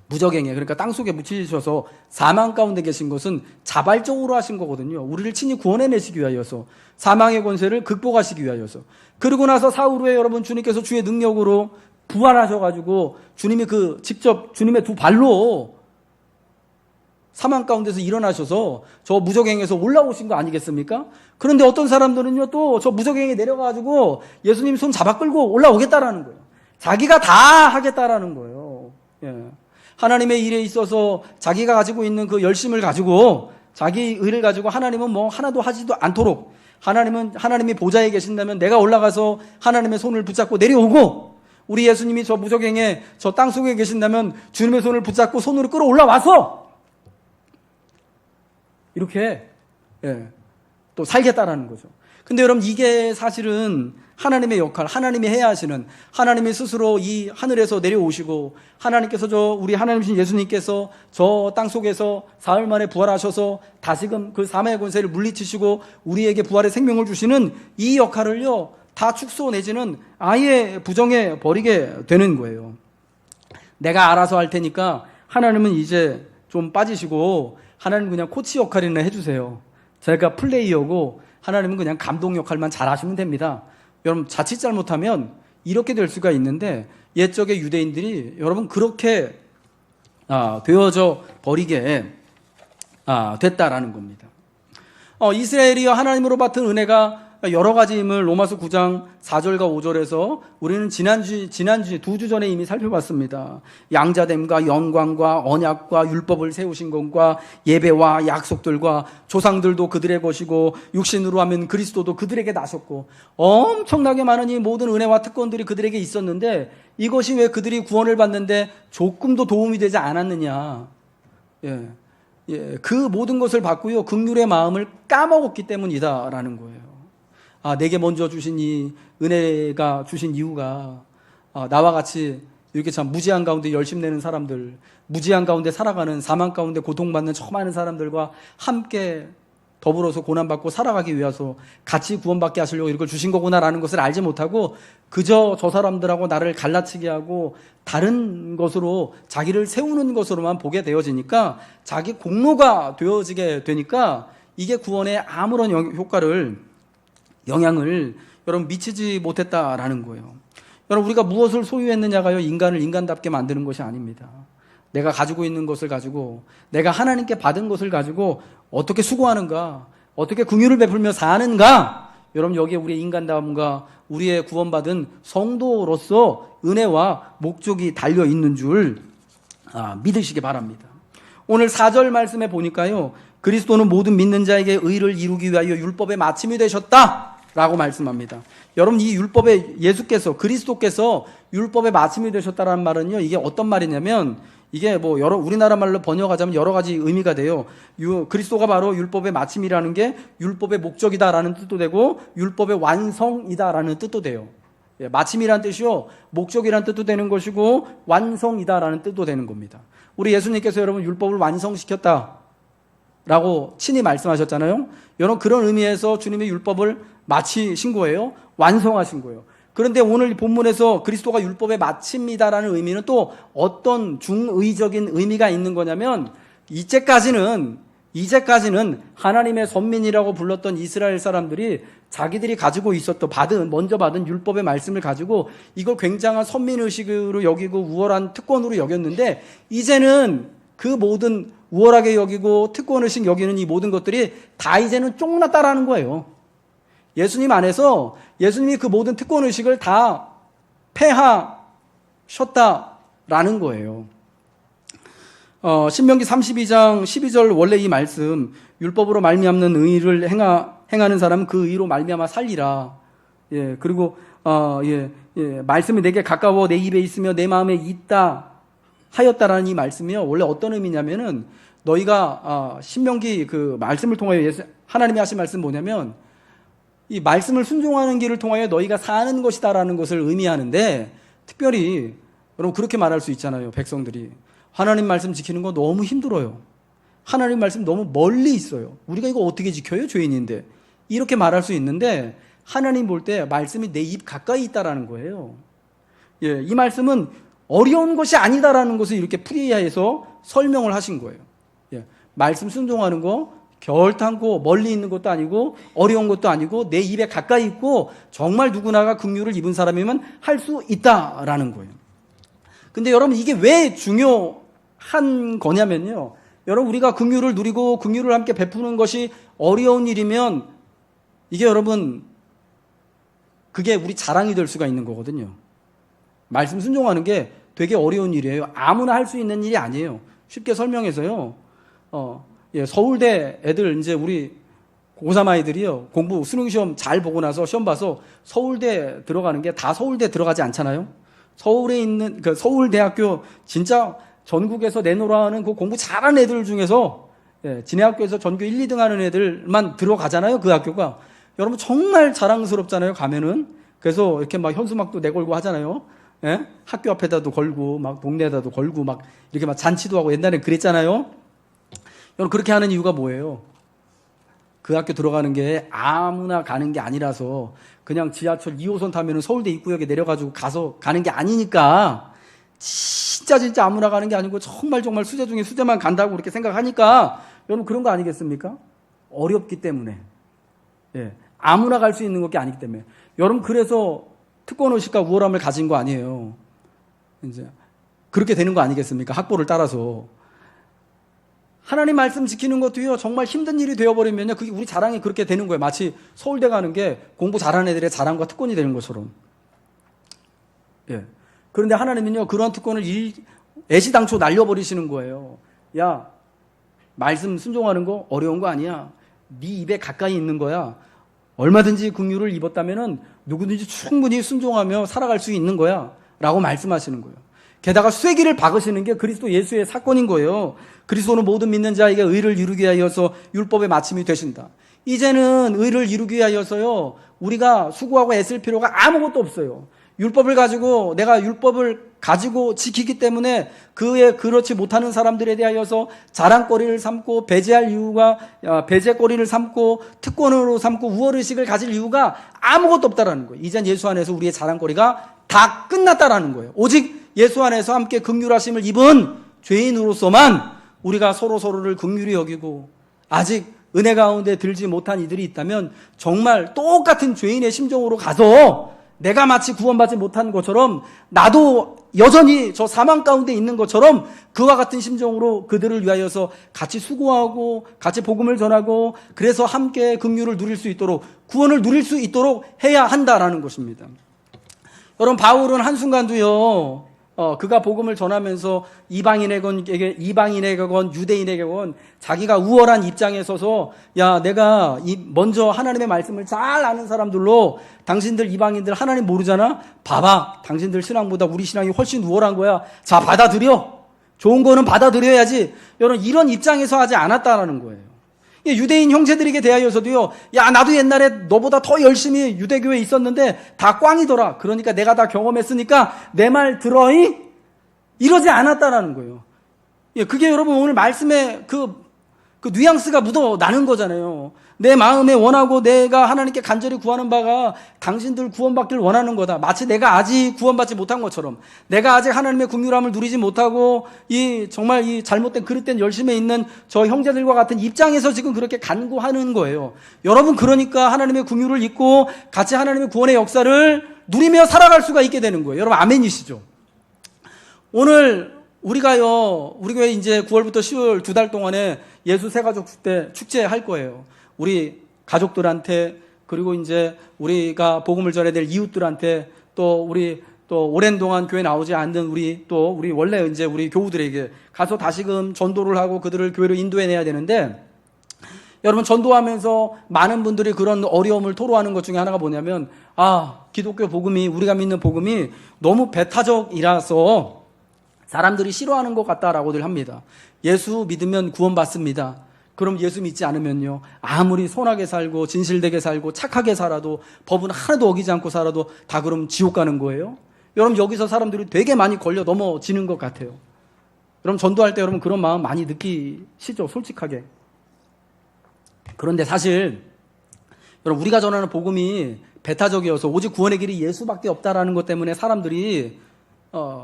무저갱에, 그러니까 땅속에 묻히셔서 사망 가운데 계신 것은 자발적으로 하신 거거든요. 우리를 친히 구원해내시기 위하여서, 사망의 권세를 극복하시기 위하여서. 그러고 나서 사흘 후에 여러분 주님께서 주의 능력으로 부활하셔가지고 주님이 직접 주님의 두 발로 사망 가운데서 일어나셔서 저 무저갱에서 올라오신 거 아니겠습니까? 그런데 어떤 사람들은요, 또 저 무저갱에 내려가가지고 예수님 손 잡아 끌고 올라오겠다라는 거예요. 자기가 다 하겠다라는 거예요. 하나님의 일에 있어서 자기가 가지고 있는 그 열심을 가지고, 자기 의를 가지고 하나님은 뭐 하나도 하지도 않도록, 하나님이 보좌에 계신다면 내가 올라가서 하나님의 손을 붙잡고 내려오고, 우리 예수님이 저 무저갱에 저 땅속에 계신다면 주님의 손을 붙잡고 손으로 끌어 올라와서 이렇게 또 살겠다라는 거죠. 근데 여러분 이게 사실은 하나님의 역할, 하나님이 해야 하시는, 하나님이 스스로 이 하늘에서 내려오시고, 하나님께서 우리 하나님이신 예수님께서 저 땅속에서 사흘 만에 부활하셔서 다시금 그 사망의 권세를 물리치시고 우리에게 부활의 생명을 주시는 이 역할을요 다 축소 내지는 아예 부정해 버리게 되는 거예요. 내가 알아서 할 테니까 하나님은 이제 좀 빠지시고 하나님 그냥 코치 역할이나 해주세요. 제가 플레이어고 하나님은 그냥 감독 역할만 잘하시면 됩니다. 여러분 자칫 잘못하면 이렇게 될 수가 있는데, 옛적의 유대인들이 여러분 그렇게 되어져 버리게 됐다라는 겁니다. 이스라엘이 하나님으로 받은 은혜가 여러 가지임을 로마서 9장 4절과 5절에서 우리는 지난주 2주 전에 이미 살펴봤습니다. 양자됨과 영광과 언약과 율법을 세우신 것과 예배와 약속들과 조상들도 그들의 것이고 육신으로 하면 그리스도도 그들에게 나셨고, 엄청나게 많은 이 모든 은혜와 특권들이 그들에게 있었는데, 이것이 왜 그들이 구원을 받는데 조금도 도움이 되지 않았느냐. 그 모든 것을 받고요 긍휼의 마음을 까먹었기 때문이다라는 거예요. 내게 먼저 주신 이 은혜가 주신 이유가 나와 같이 이렇게 참 무지한 가운데 열심 내는 사람들, 무지한 가운데 살아가는, 사망 가운데 고통받는 저 많은 사람들과 함께 더불어서 고난받고 살아가기 위해서 같이 구원받게 하시려고 이걸 주신 거구나라는 것을 알지 못하고 그저 저 사람들하고 나를 갈라치게 하고 다른 것으로 자기를 세우는 것으로만 보게 되어지니까, 자기 공로가 되어지게 되니까 이게 구원에 아무런 영향을 여러분 미치지 못했다라는 거예요. 여러분 우리가 무엇을 소유했느냐가요 인간을 인간답게 만드는 것이 아닙니다. 내가 가지고 있는 것을 가지고, 내가 하나님께 받은 것을 가지고 어떻게 수고하는가, 어떻게 긍휼을 베풀며 사는가. 여러분, 여기에 우리의 인간다움과 우리의 구원받은 성도로서 은혜와 목적이 달려 있는 줄 믿으시기 바랍니다. 오늘 4절 말씀에 보니까요, 그리스도는 모든 믿는 자에게 의를 이루기 위하여 율법의 마침이 되셨다라고 말씀합니다. 여러분, 이 율법의 예수께서, 그리스도께서 율법의 마침이 되셨다라는 말은요, 이게 어떤 말이냐면, 이게 뭐 우리나라 말로 번역하자면 여러 가지 의미가 돼요. 그리스도가 바로 율법의 마침이라는 게 율법의 목적이다라는 뜻도 되고, 율법의 완성이다라는 뜻도 돼요. 예, 마침이란 뜻이요, 목적이란 뜻도 되는 것이고, 완성이다라는 뜻도 되는 겁니다. 우리 예수님께서 여러분 율법을 완성시켰다라고 친히 말씀하셨잖아요. 여러분, 그런 의미에서 주님의 율법을 마치신 거예요. 완성하신 거예요. 그런데 오늘 본문에서 그리스도가 율법의 마침이다라는 의미는 또 어떤 중의적인 의미가 있는 거냐면, 이제까지는 하나님의 선민이라고 불렀던 이스라엘 사람들이 자기들이 가지고 있었던 먼저 받은 율법의 말씀을 가지고 이걸 굉장한 선민의식으로 여기고 우월한 특권으로 여겼는데, 이제는 그 모든 우월하게 여기고 특권의식 여기는 이 모든 것들이 다 이제는 쫑났다라는 거예요. 예수님 안에서 예수님이 그 모든 특권의식을 다 패하셨다라는 거예요. 신명기 32장 12절 원래 이 말씀, 율법으로 말미암는 의를 행하는 사람은 그 의로 말미암아 살리라. 예, 그리고 말씀이 내게 가까워 내 입에 있으며 내 마음에 있다 하였다라는 이 말씀이요, 원래 어떤 의미냐면은, 너희가 신명기 그 말씀을 통하여 하나님이 하신 말씀 뭐냐면, 이 말씀을 순종하는 길을 통하여 너희가 사는 것이다라는 것을 의미하는데, 특별히 여러분 그렇게 말할 수 있잖아요. 백성들이 하나님 말씀 지키는 거 너무 힘들어요. 하나님 말씀 너무 멀리 있어요. 우리가 이거 어떻게 지켜요? 죄인인데. 이렇게 말할 수 있는데, 하나님 볼 때 말씀이 내 입 가까이 있다라는 거예요. 예, 이 말씀은 어려운 것이 아니다라는 것을 이렇게 풀이해서 설명을 하신 거예요. 예, 말씀 순종하는 거 결탄코 멀리 있는 것도 아니고 어려운 것도 아니고 내 입에 가까이 있고 정말 누구나가 긍휼을 입은 사람이면 할 수 있다라는 거예요. 근데 여러분, 이게 왜 중요한 거냐면요, 여러분, 우리가 긍휼을 누리고 긍휼을 함께 베푸는 것이 어려운 일이면 이게 여러분, 그게 우리 자랑이 될 수가 있는 거거든요. 말씀 순종하는 게 되게 어려운 일이에요. 아무나 할 수 있는 일이 아니에요. 쉽게 설명해서요, 서울대 애들, 이제 우리 고3 아이들이요, 공부 수능 시험 잘 보고 나서 시험 봐서 서울대 들어가는 게 다 서울대 들어가지 않잖아요. 서울에 있는 그 서울대학교, 진짜 전국에서 내놓으라 하는 그 공부 잘하는 애들 중에서 지네 학교에서 전교 1, 2등 하는 애들만 들어가잖아요. 그 학교가 여러분 정말 자랑스럽잖아요. 가면은. 그래서 이렇게 막 현수막도 내걸고 하잖아요. 예? 학교 앞에다도 걸고 막 동네에다도 걸고 막 이렇게 막 잔치도 하고 옛날에 그랬잖아요. 여러분, 그렇게 하는 이유가 뭐예요? 그 학교 들어가는 게 아무나 가는 게 아니라서, 그냥 지하철 2호선 타면은 서울대 입구역에 내려가지고 가는 게 아니니까, 진짜 아무나 가는 게 아니고 정말 수재 중에 수재만 간다고 그렇게 생각하니까, 여러분 그런 거 아니겠습니까? 어렵기 때문에. 예, 아무나 갈 수 있는 것이 아니기 때문에. 여러분, 그래서 특권의식과 우월함을 가진 거 아니에요. 이제 그렇게 되는 거 아니겠습니까? 학보를 따라서. 하나님 말씀 지키는 것도요, 정말 힘든 일이 되어버리면요, 그게 우리 자랑이 그렇게 되는 거예요. 마치 서울대 가는 게 공부 잘하는 애들의 자랑과 특권이 되는 것처럼. 예. 그런데 하나님은요, 그런 특권을 애시당초 날려버리시는 거예요. 야, 말씀 순종하는 거 어려운 거 아니야. 네 입에 가까이 있는 거야. 얼마든지 긍휼을 입었다면은 누구든지 충분히 순종하며 살아갈 수 있는 거야. 라고 말씀하시는 거예요. 게다가 쐐기를 박으시는 게 그리스도 예수의 사건인 거예요. 그리스도는 모든 믿는 자에게 의를 이루기 위하여서 율법의 마침이 되신다. 이제는 의를 이루기 위하여서요, 우리가 수고하고 애쓸 필요가 아무것도 없어요. 율법을 가지고 지키기 때문에 그렇지 못하는 사람들에 대하여서 자랑거리를 삼고 배제거리를 삼고 특권으로 삼고 우월의식을 가질 이유가 아무것도 없다라는 거예요. 이젠 예수 안에서 우리의 자랑거리가 다 끝났다라는 거예요. 오직 예수 안에서 함께 긍휼하심을 입은 죄인으로서만 우리가 서로를 긍휼히 여기고, 아직 은혜 가운데 들지 못한 이들이 있다면 정말 똑같은 죄인의 심정으로 가서 내가 마치 구원받지 못한 것처럼 나도 여전히 저 사망 가운데 있는 것처럼 그와 같은 심정으로 그들을 위하여서 같이 수고하고 같이 복음을 전하고 그래서 함께 긍휼을 누릴 수 있도록 구원을 누릴 수 있도록 해야 한다라는 것입니다. 여러분 바울은 한순간도요 그가 복음을 전하면서 이방인에게건 유대인에게건 자기가 우월한 입장에 서서 야 내가 먼저 하나님의 말씀을 잘 아는 사람들로 당신들 이방인들 하나님 모르잖아? 봐봐 당신들 신앙보다 우리 신앙이 훨씬 우월한 거야. 자 받아들여. 좋은 거는 받아들여야지. 여러분 이런 입장에서 하지 않았다라는 거예요. 유대인 형제들에게 대하여서도요 야 나도 옛날에 너보다 더 열심히 유대교회에 있었는데 다 꽝이더라. 그러니까 내가 다 경험했으니까 내 말 들어이? 이러지 않았다라는 거예요. 그게 여러분 오늘 말씀에 그 뉘앙스가 묻어나는 거잖아요. 내 마음에 원하고 내가 하나님께 간절히 구하는 바가 당신들 구원받기를 원하는 거다. 마치 내가 아직 구원받지 못한 것처럼 내가 아직 하나님의 긍휼함을 누리지 못하고 정말 이 잘못된 그릇된 열심에 있는 저 형제들과 같은 입장에서 지금 그렇게 간구하는 거예요. 여러분 그러니까 하나님의 긍휼을 잊고 같이 하나님의 구원의 역사를 누리며 살아갈 수가 있게 되는 거예요. 여러분 아멘이시죠? 오늘 우리가요 우리 교회 이제 9월부터 10월 2달 동안에 예수 새가족 축제 할 거예요. 우리 가족들한테 그리고 이제 우리가 복음을 전해야 될 이웃들한테 또 오랜 동안 교회 나오지 않는 우리 원래 이제 우리 교우들에게 가서 다시금 전도를 하고 그들을 교회로 인도해내야 되는데 여러분 전도하면서 많은 분들이 그런 어려움을 토로하는 것 중에 하나가 뭐냐면 기독교 복음이 우리가 믿는 복음이 너무 배타적이라서 사람들이 싫어하는 것 같다라고들 합니다. 예수 믿으면 구원받습니다. 그럼 예수 믿지 않으면요 아무리 선하게 살고 진실되게 살고 착하게 살아도 법은 하나도 어기지 않고 살아도 다 그럼 지옥 가는 거예요? 여러분 여기서 사람들이 되게 많이 걸려 넘어지는 것 같아요. 여러분 전도할 때 여러분 그런 마음 많이 느끼시죠? 솔직하게. 그런데 사실 여러분 우리가 전하는 복음이 배타적이어서 오직 구원의 길이 예수밖에 없다라는 것 때문에 사람들이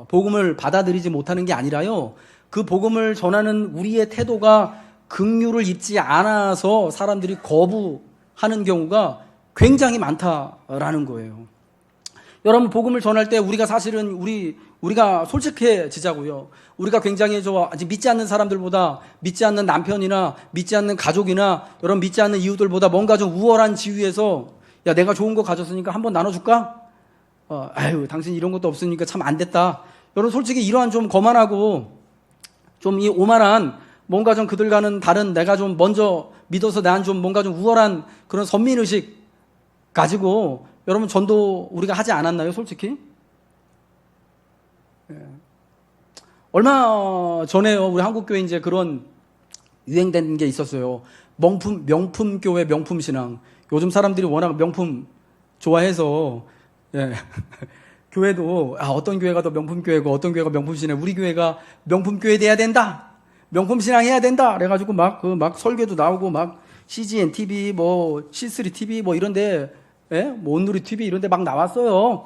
복음을 받아들이지 못하는 게 아니라요 그 복음을 전하는 우리의 태도가 긍휼을 입지 않아서 사람들이 거부하는 경우가 굉장히 많다라는 거예요. 여러분 복음을 전할 때 우리가 사실은 우리가 솔직해지자고요. 우리가 굉장히 아직 믿지 않는 사람들보다 믿지 않는 남편이나 믿지 않는 가족이나 여러분 믿지 않는 이웃들보다 뭔가 좀 우월한 지위에서 야 내가 좋은 거 가졌으니까 한번 나눠줄까? 당신 이런 것도 없으니까 참 안 됐다. 여러분 솔직히 이러한 좀 거만하고 좀 이 오만한 뭔가 좀 그들과는 다른 내가 좀 먼저 믿어서 난 좀 뭔가 좀 우월한 그런 선민의식 가지고 여러분 전도 우리가 하지 않았나요 솔직히? 얼마 전에요 우리 한국교회 이제 그런 유행된 게 있었어요. 명품교회 명품신앙. 요즘 사람들이 워낙 명품 좋아해서 교회도 어떤 교회가 더 명품교회고 어떤 교회가 명품신앙 우리 교회가 명품교회 돼야 된다. 명품신앙 해야 된다. 그래가지고 막 설교도 나오고 막 CGN TV, C3 TV 이런데, 온누리 TV 이런데 막 나왔어요.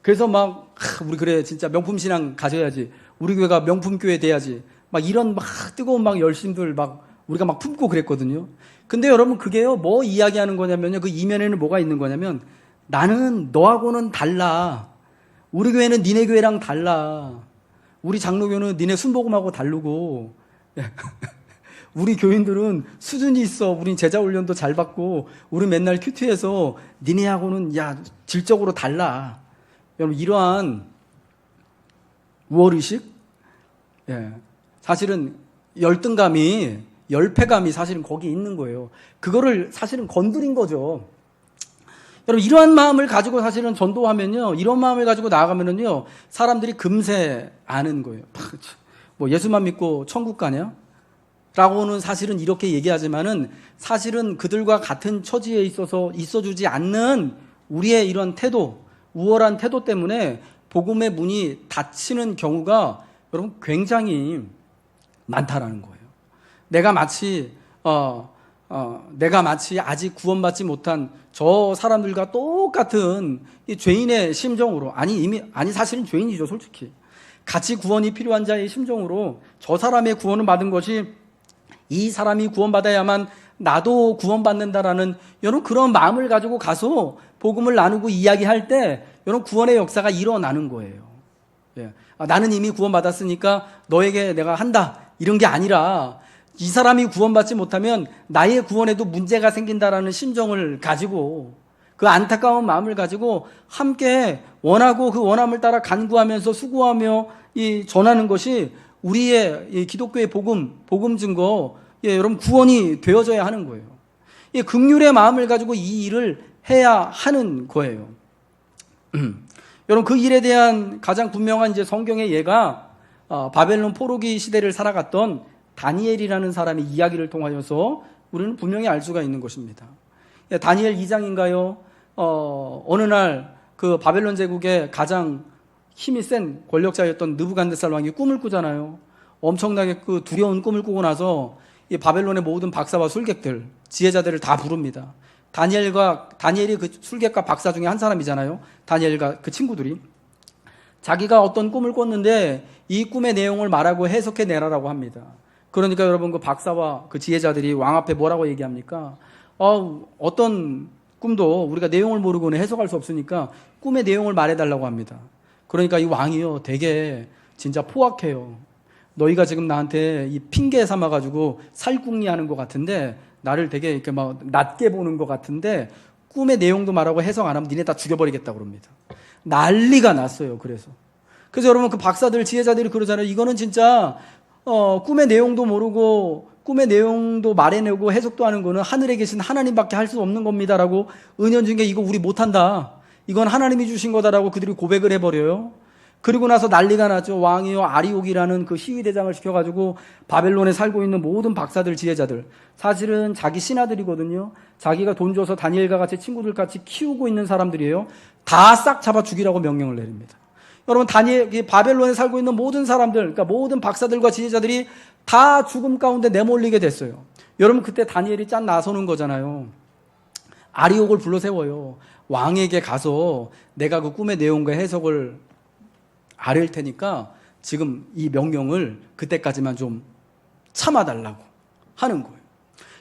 그래서 우리 그래, 진짜 명품신앙 가져야지. 우리 교회가 명품교회 돼야지. 이런 뜨거운 열심들 우리가 품고 그랬거든요. 근데 여러분 그게요, 뭐 이야기하는 거냐면요. 그 이면에는 뭐가 있는 거냐면 나는 너하고는 달라. 우리 교회는 니네 교회랑 달라. 우리 장로교는 니네 순복음하고 다르고 우리 교인들은 수준이 있어. 우린 제자 훈련도 잘 받고 우리 맨날 큐티에서 니네하고는 질적으로 달라. 여러분 이러한 우월의식 사실은 열패감이 사실은 거기 있는 거예요. 그거를 사실은 건드린 거죠. 여러분 이러한 마음을 가지고 사실은 전도하면요 이런 마음을 가지고 나아가면은요 사람들이 금세 아는 거예요. 예수만 믿고 천국 가냐? 라고는 사실은 이렇게 얘기하지만은 사실은 그들과 같은 처지에 있어주지 않는 우리의 이런 태도, 우월한 태도 때문에 복음의 문이 닫히는 경우가 여러분 굉장히 많다라는 거예요. 내가 마치 아직 구원받지 못한 저 사람들과 똑같은 이 죄인의 심정으로 사실은 죄인이죠 솔직히 같이 구원이 필요한 자의 심정으로 저 사람의 구원을 받은 것이 이 사람이 구원받아야만 나도 구원받는다라는 여러분 그런 마음을 가지고 가서 복음을 나누고 이야기할 때 이런 구원의 역사가 일어나는 거예요. 예. 나는 이미 구원받았으니까 너에게 내가 한다 이런 게 아니라 이 사람이 구원받지 못하면 나의 구원에도 문제가 생긴다라는 심정을 가지고 그 안타까운 마음을 가지고 함께 원하고 그 원함을 따라 간구하면서 수고하며 전하는 것이 우리의 이 기독교의 복음 증거, 여러분 구원이 되어져야 하는 거예요. 긍휼의 마음을 가지고 이 일을 해야 하는 거예요. 여러분 그 일에 대한 가장 분명한 이제 성경의 예가 바벨론 포로기 시대를 살아갔던 다니엘이라는 사람의 이야기를 통하여서 우리는 분명히 알 수가 있는 것입니다. 다니엘 2장인가요? 어느 날 그 바벨론 제국의 가장 힘이 센 권력자였던 느부갓네살 왕이 꿈을 꾸잖아요. 엄청나게 그 두려운 꿈을 꾸고 나서 이 바벨론의 모든 박사와 술객들, 지혜자들을 다 부릅니다. 다니엘이 그 술객과 박사 중에 한 사람이잖아요. 다니엘과 그 친구들이 자기가 어떤 꿈을 꿨는데 이 꿈의 내용을 말하고 해석해 내라라고 합니다. 그러니까 여러분 그 박사와 그 지혜자들이 왕 앞에 뭐라고 얘기합니까? 어떤 꿈도 우리가 내용을 모르고는 해석할 수 없으니까 꿈의 내용을 말해달라고 합니다. 그러니까 이 왕이요 되게 진짜 포악해요. 너희가 지금 나한테 이 핑계 삼아가지고 살궁리하는 것 같은데 나를 되게 이렇게 막 낮게 보는 것 같은데 꿈의 내용도 말하고 해석 안 하면 니네 다 죽여버리겠다고 그럽니다. 난리가 났어요. 그래서 여러분 그 박사들 지혜자들이 그러잖아요. 이거는 진짜 꿈의 내용도 모르고 꿈의 내용도 말해내고 해석도 하는 거는 하늘에 계신 하나님밖에 할 수 없는 겁니다라고 은연중에 이거 우리 못한다. 이건 하나님이 주신 거다라고 그들이 고백을 해버려요. 그리고 나서 난리가 났죠. 왕이요 아리옥이라는 그 시위대장을 시켜가지고 바벨론에 살고 있는 모든 박사들 지혜자들, 사실은 자기 신하들이거든요. 자기가 돈 줘서 다니엘과 같이 친구들 같이 키우고 있는 사람들이에요. 다 싹 잡아 죽이라고 명령을 내립니다. 여러분 바벨론에 살고 있는 모든 사람들, 그러니까 모든 박사들과 지혜자들이 다 죽음 가운데 내몰리게 됐어요. 여러분 그때 다니엘이 짠 나서는 거잖아요. 아리옥을 불러 세워요. 왕에게 가서 내가 그 꿈의 내용과 해석을 아릴 테니까 지금 이 명령을 그때까지만 좀 참아달라고 하는 거예요.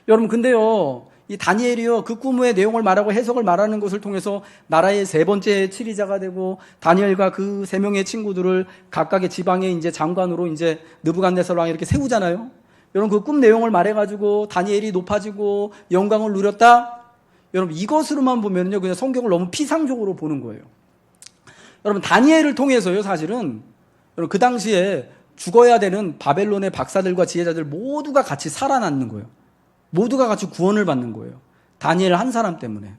여러분 근데요 이 다니엘이요 그 꿈의 내용을 말하고 해석을 말하는 것을 통해서 나라의 세 번째 치리자가 되고 다니엘과 그 세 명의 친구들을 각각의 지방의 이제 장관으로 이제 느부갓네살 왕이 이렇게 세우잖아요. 여러분 그 꿈 내용을 말해가지고 다니엘이 높아지고 영광을 누렸다. 여러분 이것으로만 보면요 그냥 성경을 너무 피상적으로 보는 거예요. 여러분 다니엘을 통해서요 사실은 여러분 그 당시에 죽어야 되는 바벨론의 박사들과 지혜자들 모두가 같이 살아남는 거예요. 모두가 같이 구원을 받는 거예요. 다니엘 한 사람 때문에.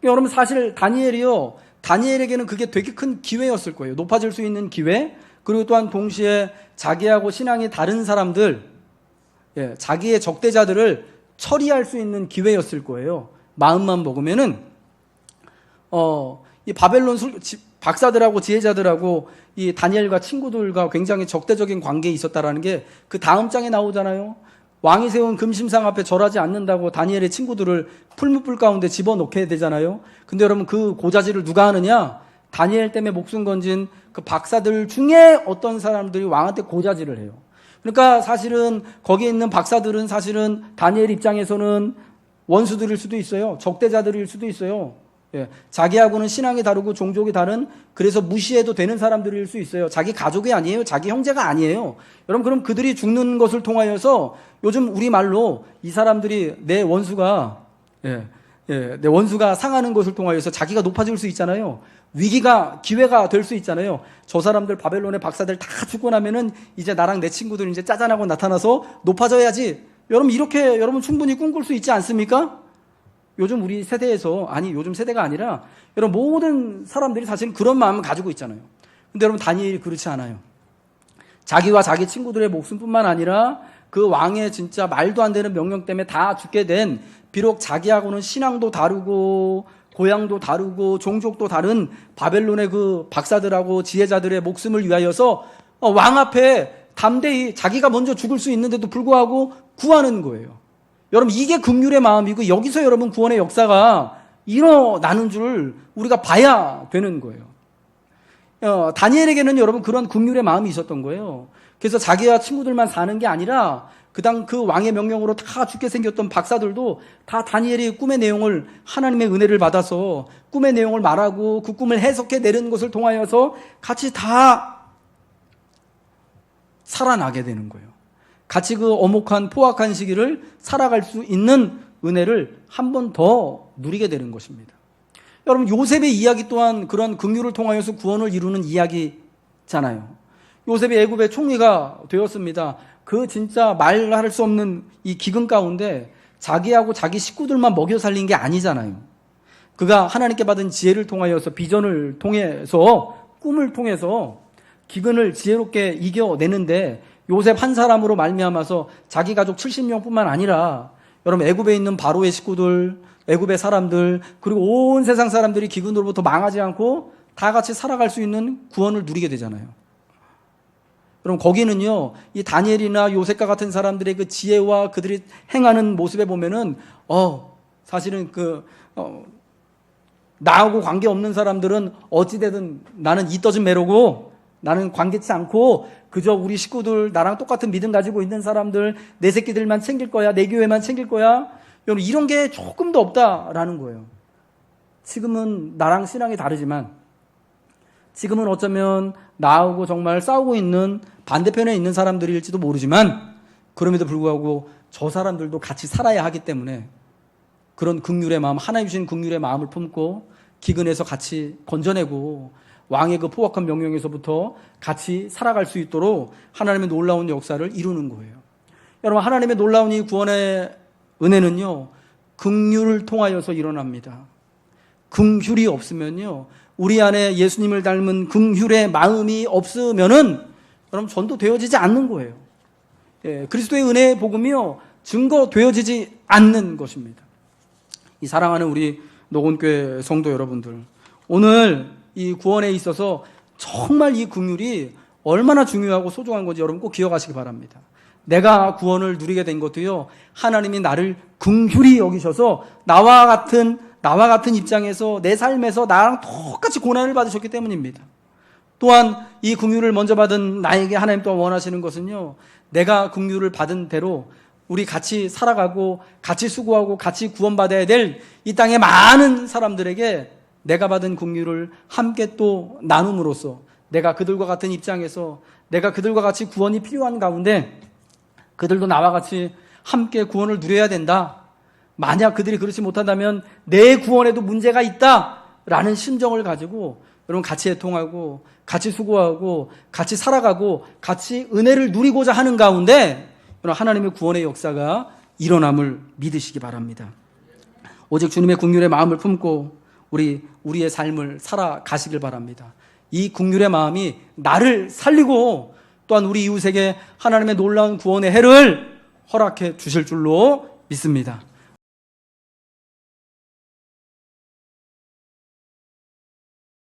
여러분 사실 다니엘에게는 그게 되게 큰 기회였을 거예요. 높아질 수 있는 기회, 그리고 또한 동시에 자기하고 신앙이 다른 사람들, 자기의 적대자들을 처리할 수 있는 기회였을 거예요. 마음만 먹으면은 이 바벨론 박사들하고 지혜자들하고 이 다니엘과 친구들과 굉장히 적대적인 관계에 있었다라는 게 그 다음 장에 나오잖아요. 왕이 세운 금심상 앞에 절하지 않는다고 다니엘의 친구들을 풀무불 가운데 집어넣게 되잖아요. 근데 여러분 그 고자질을 누가 하느냐? 다니엘 때문에 목숨 건진 그 박사들 중에 어떤 사람들이 왕한테 고자질을 해요. 그러니까 사실은 거기에 있는 박사들은 사실은 다니엘 입장에서는 원수들일 수도 있어요. 적대자들일 수도 있어요. 자기하고는 신앙이 다르고 종족이 다른, 그래서 무시해도 되는 사람들일 수 있어요. 자기 가족이 아니에요. 자기 형제가 아니에요. 여러분 그럼 그들이 죽는 것을 통하여서 요즘 우리말로 이 사람들이 내 원수가 상하는 것을 통하여서 자기가 높아질 수 있잖아요. 기회가 될 수 있잖아요. 저 사람들 바벨론의 박사들 다 죽고 나면은 이제 나랑 내 친구들 이제 짜잔하고 나타나서 높아져야지. 여러분 이렇게 여러분 충분히 꿈꿀 수 있지 않습니까? 요즘 우리 세대에서, 요즘 세대가 아니라 여러분 모든 사람들이 사실 그런 마음을 가지고 있잖아요. 근데 여러분 다니엘이 그렇지 않아요. 자기와 자기 친구들의 목숨뿐만 아니라 그 왕의 진짜 말도 안 되는 명령 때문에 다 죽게 된, 비록 자기하고는 신앙도 다르고 고향도 다르고 종족도 다른 바벨론의 그 박사들하고 지혜자들의 목숨을 위하여서 왕 앞에 담대히 자기가 먼저 죽을 수 있는데도 불구하고 구하는 거예요. 여러분 이게 긍휼의 마음이고 여기서 여러분 구원의 역사가 일어나는 줄 우리가 봐야 되는 거예요. 다니엘에게는 여러분 그런 긍휼의 마음이 있었던 거예요. 그래서 자기와 친구들만 사는 게 아니라 그 왕의 명령으로 다 죽게 생겼던 박사들도 다 다니엘이 꿈의 내용을, 하나님의 은혜를 받아서 꿈의 내용을 말하고 그 꿈을 해석해 내는 것을 통하여서 같이 다 살아나게 되는 거예요. 같이 그 엄혹한 포악한 시기를 살아갈 수 있는 은혜를 한 번 더 누리게 되는 것입니다. 여러분, 요셉의 이야기 또한 그런 긍휼을 통하여서 구원을 이루는 이야기잖아요. 요셉이 애굽의 총리가 되었습니다. 그 진짜 말할 수 없는 이 기근 가운데 자기하고 자기 식구들만 먹여 살린 게 아니잖아요. 그가 하나님께 받은 지혜를 통하여서, 비전을 통해서, 꿈을 통해서 기근을 지혜롭게 이겨내는데, 요셉 한 사람으로 말미암아서 자기 가족 70명뿐만 아니라 여러분, 애굽에 있는 바로의 식구들, 애굽의 사람들, 그리고 온 세상 사람들이 기근으로부터 망하지 않고 다 같이 살아갈 수 있는 구원을 누리게 되잖아요. 여러분, 거기는요, 이 다니엘이나 요셉과 같은 사람들의 그 지혜와 그들이 행하는 모습에 보면은 사실은 나하고 관계없는 사람들은 어찌되든 나는 이떠진 매로고, 나는 관계치 않고 그저 우리 식구들, 나랑 똑같은 믿음 가지고 있는 사람들, 내 새끼들만 챙길 거야, 내 교회만 챙길 거야. 여러분, 이런 게 조금도 없다라는 거예요. 지금은 나랑 신앙이 다르지만, 지금은 어쩌면 나하고 정말 싸우고 있는 반대편에 있는 사람들일지도 모르지만, 그럼에도 불구하고 저 사람들도 같이 살아야 하기 때문에 그런 긍휼의 마음, 하나님 주신 긍휼의 마음을 품고 기근에서 같이 건져내고 왕의 그 포악한 명령에서부터 같이 살아갈 수 있도록 하나님의 놀라운 역사를 이루는 거예요. 여러분, 하나님의 놀라운 이 구원의 은혜는요, 긍휼을 통하여서 일어납니다. 긍휼이 없으면요, 우리 안에 예수님을 닮은 긍휼의 마음이 없으면은 여러분, 전도되어지지 않는 거예요. 그리스도의 은혜의 복음이요, 증거되어지지 않는 것입니다. 이 사랑하는 우리 녹원교회 성도 여러분들, 오늘 이 구원에 있어서 정말 이 긍휼이 얼마나 중요하고 소중한 건지 여러분 꼭 기억하시기 바랍니다. 내가 구원을 누리게 된 것도요, 하나님이 나를 긍휼히 여기셔서 나와 같은 입장에서 내 삶에서 나랑 똑같이 고난을 받으셨기 때문입니다. 또한 이 긍휼을 먼저 받은 나에게 하나님 또한 원하시는 것은요, 내가 긍휼을 받은 대로 우리 같이 살아가고 같이 수고하고 같이 구원받아야 될 이 땅의 많은 사람들에게 내가 받은 긍휼을 함께 또 나눔으로써 내가 그들과 같은 입장에서, 내가 그들과 같이 구원이 필요한 가운데 그들도 나와 같이 함께 구원을 누려야 된다. 만약 그들이 그렇지 못한다면 내 구원에도 문제가 있다라는 심정을 가지고 여러분 같이 애통하고 같이 수고하고 같이 살아가고 같이 은혜를 누리고자 하는 가운데 여러분 하나님의 구원의 역사가 일어남을 믿으시기 바랍니다. 오직 주님의 긍휼의 마음을 품고 우리의 삶을 살아가시길 바랍니다. 이 긍휼의 마음이 나를 살리고 또한 우리 이웃에게 하나님의 놀라운 구원의 해를 허락해 주실 줄로 믿습니다.